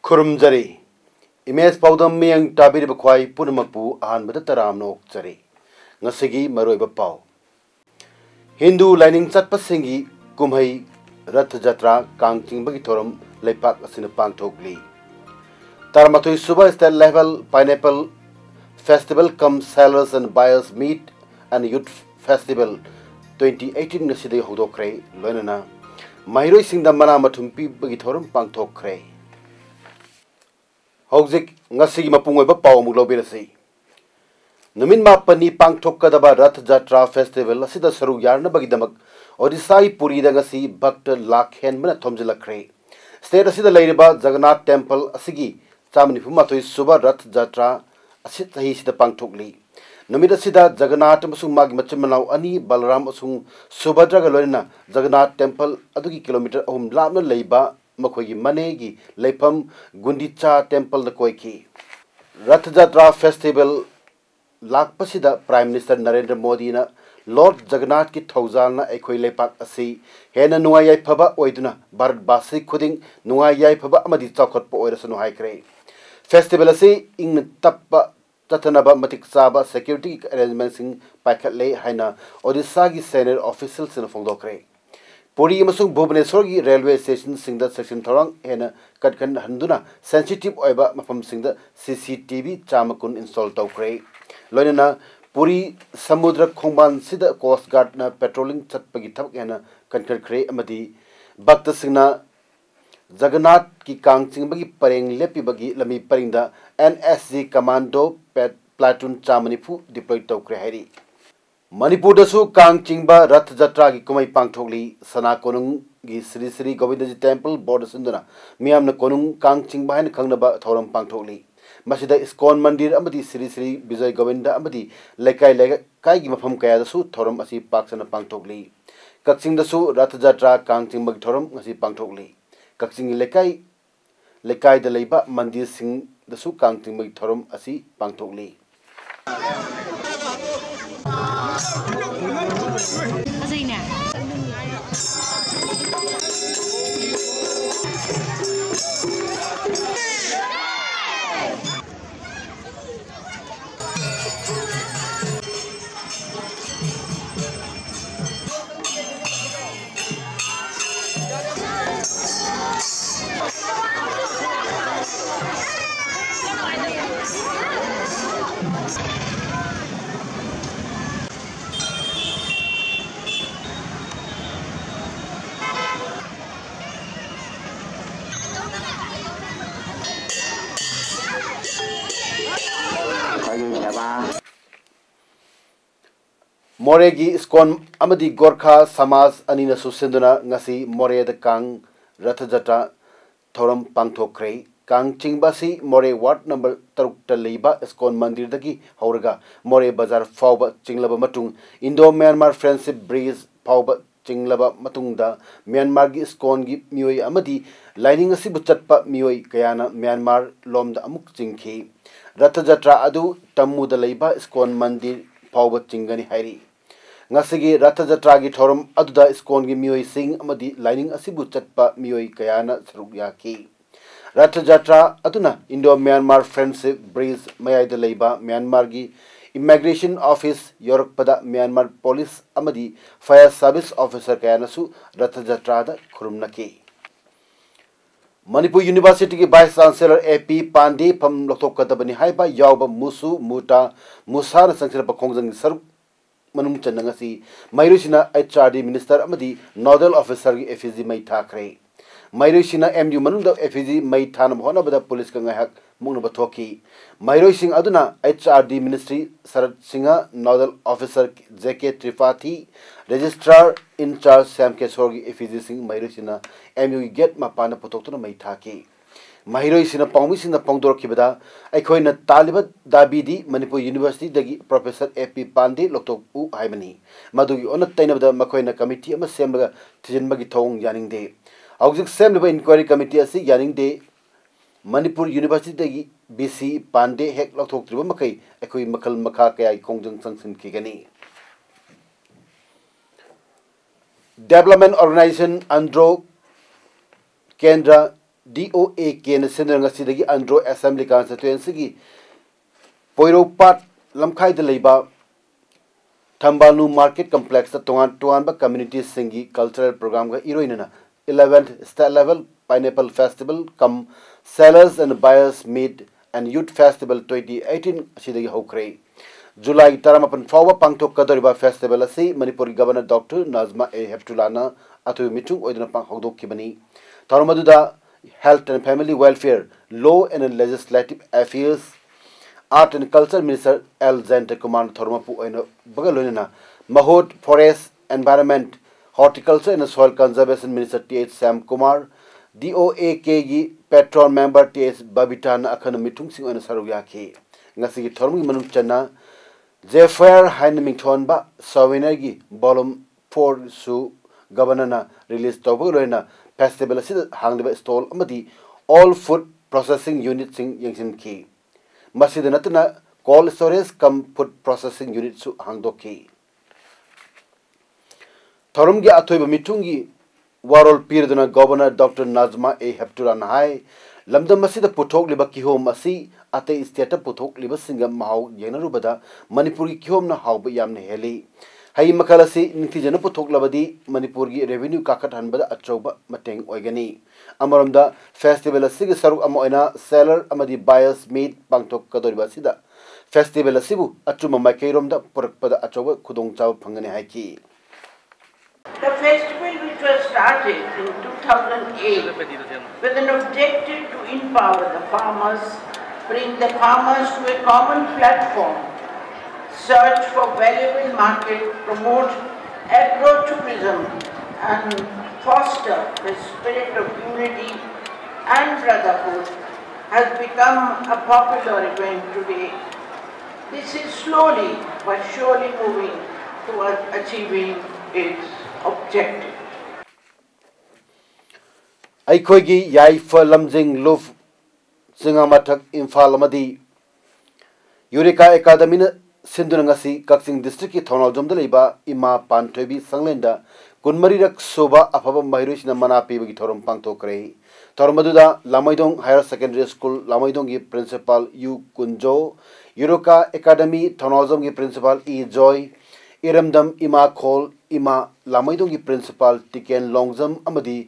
Kurumjari Image Paodam Miang Tabiri Bakwai Punamapu and Mataram no Jari Nasigi Maroiba Pau Hindu lining Satpasingi Kumhai Rath Jatra Kangting Bagitorum Lepak Sinapang Togli Taramatui Suba State Level Pineapple Festival come sellers and buyers meet and Youth Festival 2018 Nasidi Hodokre Lonana Mahiro Singda Mana Matumpi Bagitorum Pangtokre Hojik ngasi mapungoi pau muglobirasi. Numin mapani pangthokadaba Rath Jatra Festival asida saru yarna bagidamak Odisai Puri da ngasi bhakta lakhen mana thomjilakre. State asida leiriba Jagannath Temple asigi chamni phumatoi suba Rath Jatra asit sahi sida pangthokli. Numit asida Jagannath amasung magi machimanau ani Balaram asung Subhadra ga loina Jagannath Temple adugi kilometer ahum lapna leiba Makogi Manegi Lepam Gundicha Temple the Koiki Rath Jatra Festival Lakpasida Prime Minister Narendra Modi na Lord Jagannath ki Thozalna Ekoi Lepak Asi Hena Nuayai Paba Oiduna Bharat Basi Kuding Nuayai Paba Amadi Chokot Po Oirasanu Haikre Festival Asi Ing Tappa Tatanaba Matik Saba Security Arrangements in Paikatle Haina Odisha gi Senior Officials in Fongdokre Puri amasung Bhubaneswar gi railway station singda section thorang hena katkan handuna sensitive oiba mafam singda CCTV chamakun install tawkre loinana Puri samudra khongban sida coast guard na patrolling chatpagi thak hena kankar khre amadi bhakta singna Jagannath ki kangching bagi pareng lepi bagi lami paringda NSG commando platoon chamanipu deploy tawkre hari Manipur dasu kang chingba Rath Jatra gi kumai pangthokli sana konung gi Sri Sri Govindaji Temple board sunduna miyam na konung kang chingba hain khangnaba thoram pangthokli masida iskon mandir amadi Sri Sri Vijay Govinda amadi lekai gi mafam kaya dasu thoram asi paksana pangthokli kakching dasu Rath Jatra kang chingba gi thoram asi pangthokli kakching lekai da leiba mandir sing dasu kang chingba gi thoram asi pangthokli Azina. Moregi Skon Amadi Gorkha Samaj Anina Susinduna Ngasi More the Kang Rath Jatra Thoram Pangthokre Kang Chingbasi More Ward number Tarukta Leiba Skon Mandir Dagi Hauraga More Bazar Fauba Chinglaba Matung Indo Myanmar Friendship Breeze Fauba Chinglaba Matungda Myanmar gi Skon gi Mioi Amadi Lining Asibu Chatpa Mioi Kayana Myanmar Lomda Amuk Chingki Rath Jatra Adu Tammu the Leiba Skon Mandir Fauba Chingani Hari Ngasigi Rath Jatra gi thoram aduda Skon gi mioi sing amadi lining asibu chatpa mioi kayana sarukya ki Rath Jatra aduna Indo Myanmar Friendship Breeze mayai da leiba Myanmar gi Immigration Office Yorkpada Myanmar Police amadi Fire Service Officer kayana su Rath Jatra da khurumna ki Manipur University ki Vice Chancellor AP Pandey pham lokthokadabani haiba yawba musu muta musana sangsira pakhongjang saruk Manum Chanangasi, Mairusina HRD Minister Amadi, Nodal Officer FZ Mai Thakre. Mairusina MU Manunda FZ Mai Thanam Honabada Police Kangahak Munabatoki. Mairusing Aduna HRD Ministry Sarat Singha, Nodal Officer JK Tripathi, Registrar in charge Sam Kesorgi FZ Singh Mairusina MU Get Mapana Potokuna Mai Thaki. Mahiroi Pongmisina Pongdor Kibada, Akoina Talibat Dabidi, Manipur University, the Professor A.P. Pandi, Lotok U Haimani, Madu Onatain of the Makoina Committee, and Assembly Tijan Magitong Yaning Day. Auxic Assembly Inquiry Committee, Yaning Day, Manipur University, BC Pande, Hek Lotok Makai, Ekoi Makal Makaka, Kongjang Sanction Kigani. Development Organization Andro Kendra DOA Ken Sendanga Sidagi Andro Assembly Constituency Poiro Part Lamkai de Leba Tambalu Market Complex the Tuanba Community Singi Cultural Program Iroinana 11th Star Level Pineapple Festival come Sellers and Buyers Meet and Youth Festival 2018 Sidagi Hokre July Taramapan Fawa Pangtok Kadoriba Festival Asi Manipuri Governor Dr. Nazma A. Heptulana Atu Mitung Oidana Pang Hodok Kibani Taramaduda Health and Family Welfare, Law and Legislative Affairs, Art and Culture Minister L. Zente Command Thormapu and Bagalunina, Mahod Forest, Environment, Horticulture and Soil Conservation Minister T.H. Sam Kumar, DOA KG Patron Member T.H. Babitana Akanomitung Sing and Saruyaki, Nasi Thormi Manuchana, Zephyr Heinemingtonba, Savinagi, Bolum 4 Su, Governor released Tobolena. Festival hang stall amadi all food processing units in Yangsin Key. Masidanatana cold storage come food processing units to hangdoki. Thorumgi Atoiba Mitungi Warol Pirdana Governor Dr. Nazma A. Hepturan High Lamda Masida Putok Liba Kihom Masi Ate is theatre Putok Liba Singam Mahau Yanarubada Manipuri Kihom na Hau Yamne Heli. Hai makalasi nintijana puthok labadi Manipur gi revenue kakat hanbada achauba mateng oigani amaramda festival asigi saruk amoina seller amadi buyers meet pangtok kadoriba sida festival asibu achuma maikairomda purakpada achauba khudong chaw phangani haiki. The festival, which was started in 2008 with an objective to empower the farmers, bring the farmers to a common platform, search for valuable market, promote agro-tourism and foster the spirit of unity and brotherhood, has become a popular event today. This is slowly but surely moving towards achieving its objective. Aikoigi Yaifa Lamjing Luf Singamatak Infalamadi Eureka Academy Sindunangasi Kaksing District Tonal Jomdaliba Ima Pantobi Sanglenda Kunmarirak Soba Apaba Mahirishna Manapi Torum Pangto Kre Tormaduda Lamaidong Higher Secondary School Lamaidongi Principal U Kunjo Eureka Academy Tonalzomgi Principal E Joy Iramdam Ima Khol Ima Lamaidongi Principal Tiken Longzam Amadi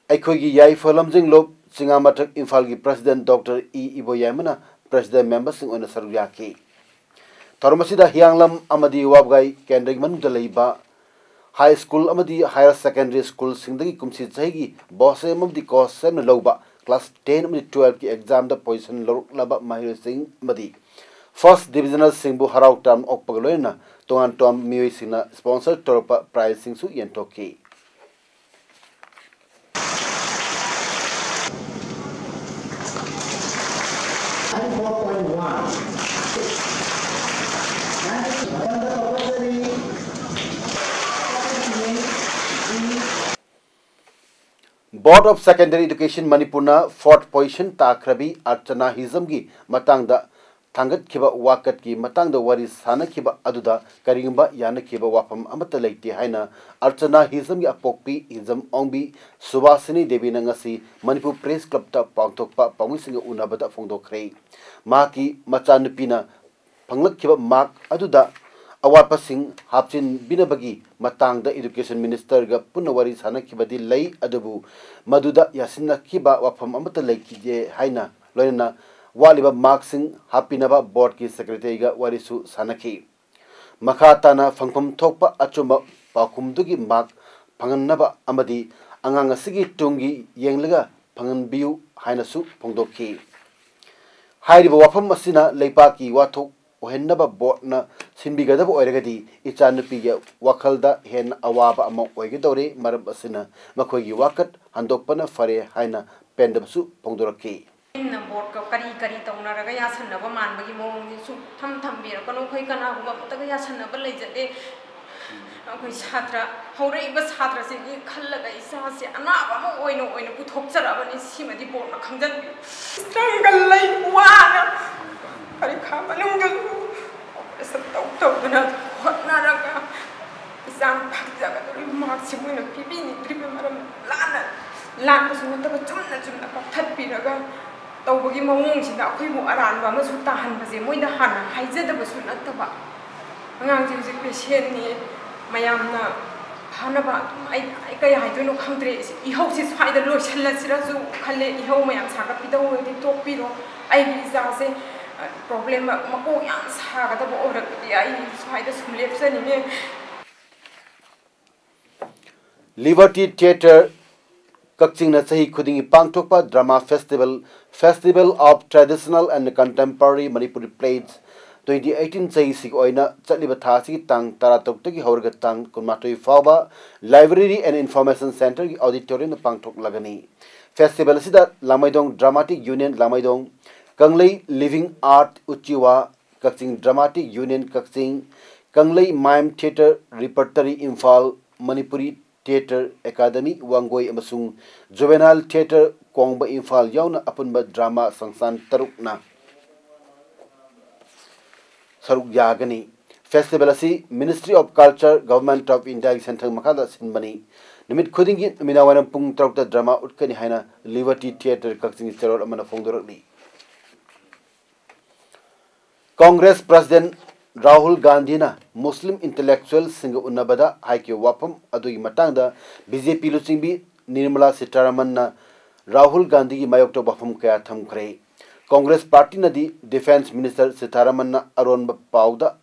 Aikoigi Yai Folamjing Lob Singamatak Infalgi President Dr. E Iboyamana President Members in Saruyaki Tormasida Hyanglam Amadi Wabgai Kendrick Manudalaiba High School Amadi Higher Secondary School Singdagi Kumsi Zahigi Bossem of the course Sem Loba Class 10 and 12 exam the position Laba Mahir Singh Madi First Divisional Singbu Harau Tam of Pagaloina Toan Tom Muisina sponsored Torpa Prize Singsu Yentoki. Board of Secondary Education Manipurna 4th position Takrabi Archana Hizamgi Matangda Tangat Kiba Wakat ki Matangda Waris Sana Kiba Aduda Karimba Yana Kiba Wapam Amatalati Haina Archana Hizamgi Apokpi Hizam Ongbi Subasini Devi Nangasi Manipur Press Club Ta Pangtokpa Pamusinga Unabata Fongdokre Maki Machanupina Panglak Kiba Mark Aduda Awapasing Hapchin Binabagi Matangda Education Minister ga Punawari Sana Kibadi Lay Adabu Maduda Yasina Kiba Wapam Amata Lake Haina Loina Waliba Marksing Hapinaba Board Ki Secretary ga Warisu Sanaki Makatana Fangpam Tokpa Achumba Pakumdugi Mark Panganaba Amadi Angangasigi Tungi Yenglaga Panganbiu Hainasu Pongdoki Hairiba Wapam Masina Lepaki Watok Ohenaba Botna Sinbigadab Oregadi, Ichanupiga, Wakalda, Hen Awaba among Oigidore, Marabasina, Makogi Wakat, Handopana Fare, Haina, पेंडबसु फोंदोरकी board का करी करी तौनरगा यासन्नब मानबगी मौंगनि सु थम थम्बिरकनो खै कनागुम मतगा यासन्नब लेजदे अखै छात्र हौरैबा छात्र से खल्लगा इसासे अनाब अमा ओइनो पुथोकचराबनि सिमदि बोर्ड खंजनबि स्ट्रगल लै वाना परीक्षा मनुंगल ऑपरेशन तौदना होटनारगा इसान फगजगदरि मार्क सिमुइनो पिबिनि ट्रिपे मरम लाना लानबसु नतबा चुमना कथत्पिरगा तौबगी मौंगसिना अखैबु अरानबा अमसु ताहनबजे मोइदा हाना हाइजदबसु नतबा अंगांजे जे पेशेंटनि मयामना फानबा आई कय हाइदोनो खंद्रे इहौसि स्वाइदा लोइसल्लसिराजु खल्ले इहौ मयाम सागा पिदौदि तोपिरो आइगी जासे प्रॉब्लम मको याम सागदब ओरकदि आई स्वाइदा सुलेपसनिने लिबर्टी थिएटर कक्चिंग न सही खुदिंग पांगथोकपा drama festival of traditional and contemporary Manipuri plays 2018 सही सिग ओइना चलिबा थासी तांग तरातोक्तगी हौरगा तांग कुमाटोई फावबा लाइब्रेरी एंड इन्फॉर्मेशन सेंटर की ऑडिटोरियम पांगथोक लगनी फेस्टिवल सिदा Lamaidong dramatic union Lamaidong Kanglei living art उच्चिवा Kakching dramatic union Kakching Kanglei mime theatre repertory Imphal Manipuri theatre academy Wangoi अमसुंग जुवेनाइल थिएटर कोंगबा इम्फाल याउना अपुनबा ड्रामा संस्थान तरुकना सरुक यागनी फेस्टिवल असी ministry of culture government of India की सेंथंग मखादा सिनबनी निमित खुदिंगी मिनावानम पुंग तरुकता ड्रामा उठकनी हाइना लिबर्टी थिएटर कक्चिंग चरोल अमना फोंदोरकनी कांग्रेस प्रेसिडेंट राहुल गांधी ना मुस्लिम इंटेलेक्चुअल सिंग उन्नबदा हाइके वाफम अदुगी मतांगदा बीजेपी लुचिंबी निर्मला सीतारमन ना राहुल गांधी की मायोक्तो वाफम कया थमखरे कांग्रेस पार्टी नदी डिफेंस मिनिस्टर सीतारमन ना अरोनब पाउदा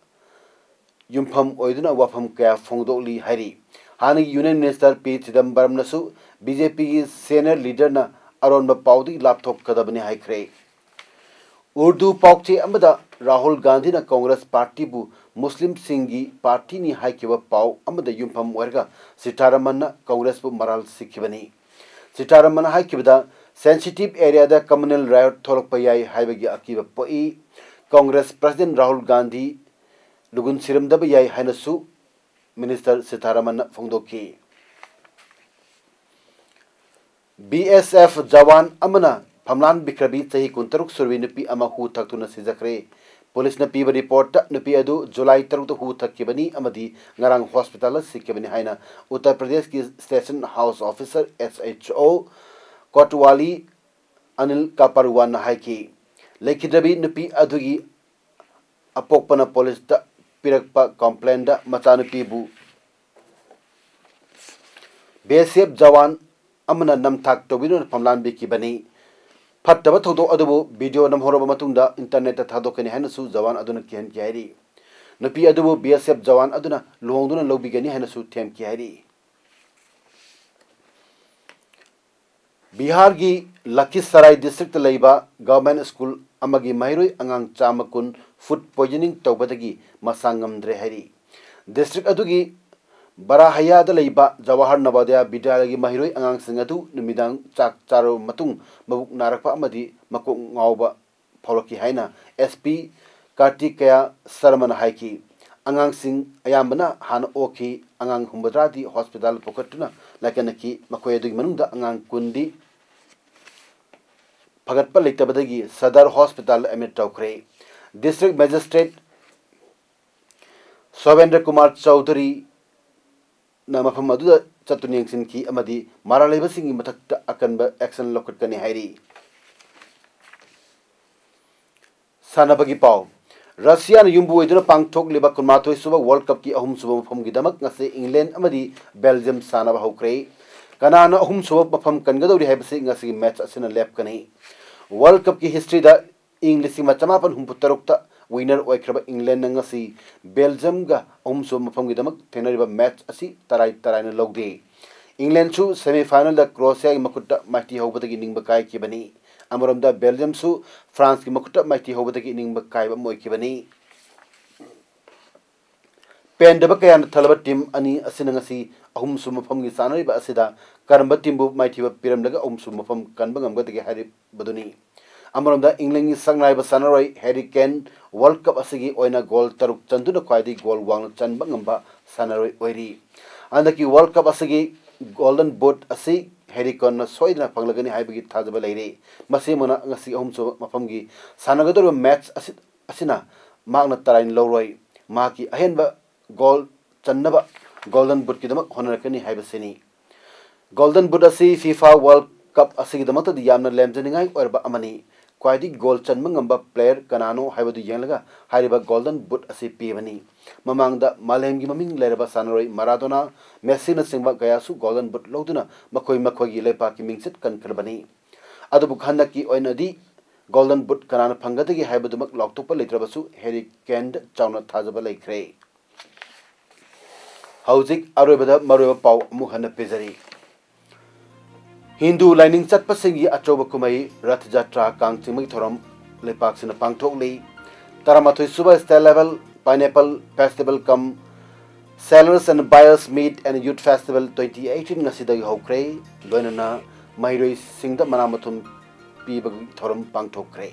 युमफम ओइदुना वाफम कया फोंगदोली हाइरी हानि यूनियन मिनिस्टर पी चिदंबरम नसु बीजेपी की सीनियर लीडर ना अरोनब पाउदी लैपटॉप कदबने हाइखरे उर्दू पाउचे अमदा राहुल गांधी ना कांग्रेस पार्टी बु मुस्लिम सिंगी पार्टी नि हाइकेबा पाउ अमदा युमफम ओरगा सीतारमन ना कांग्रेस बु मराल सिखिबनी सीतारमन हाइकेबदा सेंसिटिव एरिया दा कम्युनल रायट थोलकपा याई हाइबगी अकीबा पोई कांग्रेस प्रेसिडेंट राहुल गांधी लुगुन सिरमदब याई हाइनसु मिनिस्टर सीतारमन फोंदोकी बीएसएफ जवान अमना फमलान बिक्रबी चही 19 सुरवी नुपी अमा हु थक्तुना सिजखरे पुलिस न पीबा रिपोर्ट नुपी अदु जुलाई 3 हु थक्किबनी अमदी ngarang हॉस्पिटल सिक्किबनी हाइना उत्तर प्रदेश की station house officer SHO Kotwali Anil Kaparwan हाइकी लेखिद्रबी नुपी अदुगी अपोकपना पुलिस ता पिरकपा कंप्लेन दा मचानुपी बु बीएसएफ जवान अमना नमथाक तोबिनो फमलान बिकिबनी फत्तब थोदो अदुबो वीडियो नमहोरब मतुंगदा इंटरनेट थादोकनी हाइनसु जवान अदुना किहन किहाइरी नुपी अदुबो बीएसएफ जवान अदुना लोंगदुना लोबिगनी हाइनसु थेम किहाइरी बिहार की लखीसराय डिस्ट्रिक्ट लेबा गवर्नमेंट स्कूल अमगी महिरोई अंगांग चामकुन फूड पॉइजनिंग तौबदगी मसांगमद्रे हैरी डिस्ट्रिक्ट अदुगी बराहयाद लेबा जवाहर नवोदय विद्यालय की महिरोई अंगांग सिंग अदु निमिदांग चाक चारो मतुंग मबुक नारकपा अमदी मकोक ngawba फौलकी हाइना एसपी कार्तिकेया शर्मन हाइकी अंगांग सिंग अयामबना हान ओखी अंगांग हुंबद्रादी हॉस्पिटल पोकटुना लाकेनकी मकोय अदुगी मनुंगदा अंगांग कुंदी फगतपा लेतबदगी सदर हॉस्पिटल एडमिट तौखरे डिस्ट्रिक्ट मजिस्ट्रेट सोवेंद्र कुमार चौधरी ना मफम अदुदा चतुनियंगसिन की अमदी मारालेबसिंगी मथक्ता अकनब एक्शन लौकटकनी हाइरी सानबगी पाव रशिया न युम्बु ओइदुना पांगथोक लेबा कुनमाथोय सुबा वर्ल्ड कप की अहुम सुबा मफम गिदमक ngase इंग्लैंड अमदी बेल्जियम सानबा हौक्रे कनाना अहुम सुबा मफम कनगदौरी हाइबसे ngase मैच असिना लेपकनी वर्ल्ड कप की हिस्ट्री दा इंग्लिश मचमापन हुंपुतरुक्ता विनर ओइख्रबा इंग्लैंड ngasi बेल्जियम गा अहुम सुबा मफम गिदमक थेनरिबा मैच असि तराई तराइना लौदे इंग्लैंड सु सेमीफाइनल दा क्रोएशिया की मकुट्टा माइटी हौबदगी निंगबा काय किबनी अमरमदा बेल्जियम सु फ्रांस की मकुट्टा माइटी हौबदगी निंगबा कायबा मोइकिबनी पेंडब कयान थलब टीम अनि असिनंगसी अहुम सु मफम गी सानरिबा असिदा करंबा टीमबु माइथिबा पिरमलगा अहुम सु मफम कनबा गमगदगे हारि बदुनी अमरमदा इंग्लैंड संगनाइबा सानरोय हैरी केन वर्ल्ड कप असगी ओइना गोल तरुक चंदुना ख्वाइदी गोल वांग चनबा गंबा सानरोय ओइरी अंदकी वर्ल्ड कप असगी गोल्डन बूट असि हैरी केन सोइदना फंगलगनी हाइबगी थाजबा लेरे मसे मना ngasi अहुम सु मफम गी सानगदर मैच असिना मागना तराइन लौरोय माकी अहेनबा गोल चन्नबा गोल्डन बूट की दमक होनरकनी हाइबसेनी गोल्डन बूट असि फीफा वर्ल्ड कप असि दमक तद यामना लेमजनिंगाई ओरबा अमनी क्वाइदी गोल चन्म ngamba प्लेयर कनानो हाइबदु यंगलगा हाइबा गोल्डन बूट असि पीबनी ममांगदा मालेमगी ममिंग लेरबा सानरोय माराडोना मेसी न सिंगबा गयासु गोल्डन बूट लौदुना मखोय मखोगी लेपा की मिंगसित कनखरबनी अदबु खन्नकी ओइनदी गोल्डन बूट कनाना फंगदगी हाइबदुमक लौक्तोप लेत्रबसु हैरी केन चाउना थाजबा लेख्रे हौजिक अरोबदा मरोबा पाउ अमु हन पेजरी हिंदू लाइनिंग चटपसिंगी अचोब कुमई रथ यात्रा कांगचिंगमगी थोरम लेपाक्सिना पांगथोकली तरामाथोय सुबह state level pineapple festival cum sellers and buyers meet and youth festival 2018 ngasidag hokre loinana mairoi singda manamathum pibagi thoram pangthokre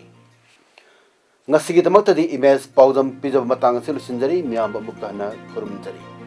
ngasigi damaktadi image paudam pijab matang silu sinjari miyam bukana kurumjari